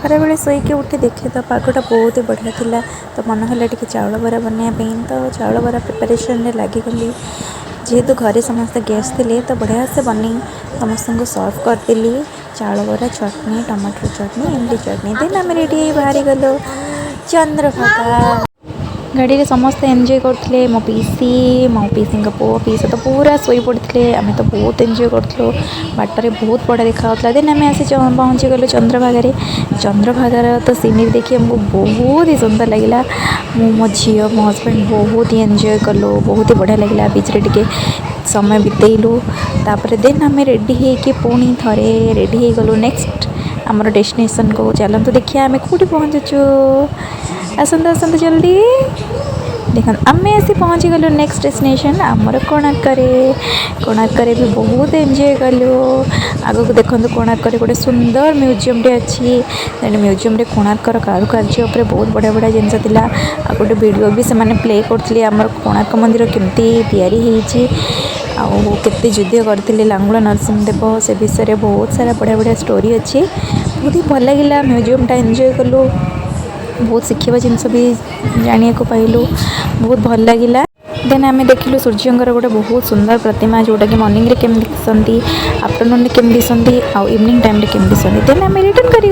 खरा बेले शोक उठी देखे तो पागटा बहुत बढ़िया थिला। तो मन है टी चाउल बरा बनवाई तो चाउल बरा प्रिपरेशन लगिगली। जेहेतु घरे समस्त गेस्ट थे तो बढ़िया से बन समस्त को सर्व करदेली। चाउल बरा चटनी टमाटर चटनी इमली चटनी देन आम रेडी बाहरी गलु चंद्रभागा। गाड़ी में समस्त एंजॉय करते मो पीसी पो पीसी तो पूरा शोई पड़ते आम तो बहुत एंजॉय करूँ। बाटर बहुत बड़ा देखा देन आम आसी पहुँची गलु चंद्रभागा। चंद्रभागार तो सीनरी देखिए हमको बहुत ही सुंदर लगे। मो झी मो हजबैंड बहुत ही एंजॉय कलु बहुत ही बढ़िया लगे। बीच रे समय बितेलु तापर देन आम रेडी होकि पुणी थे रेडी हो गलु नेक्स्ट आमर डेस्टिनेशन को। चलते देखिए आम कौटी पहुँचुचु आसतु आसतु जल्दी देख आम आसी पहुँची गलु नेक्स्ट डेस्टिनेशन आमर कोणार्क भी बहुत एंजॉय कलु। आगक देखो कोणार्क गोटे सुंदर म्यूजियम अच्छी म्यूजियम कोणार्कर कारुकार्य बहुत बढ़िया बढ़िया जिनस था। गोटे वीडियो भी से प्ले करते आमर कोणार्क मंदिर केमती तैयारी होती केते युद्ध करते लांगुला नरसिंहदेव से विषय बहुत सारा बढ़िया बढ़िया स्टोरी अच्छी। बहुत ही भल लगे म्यूजियमटा एंजॉय कलु बहुत शिखा जिनस भी जाना को पाइलु बहुत भल लगे। देन आम देखिलु सूर्यंकर गोटे बहुत सुंदर प्रतिमा जोटा कि मॉर्निंग रे केम दिखती आफ्टरनून केम दिखती आउ इवनिंग टाइम रे केम दिखती। देन आम रिटर्न कर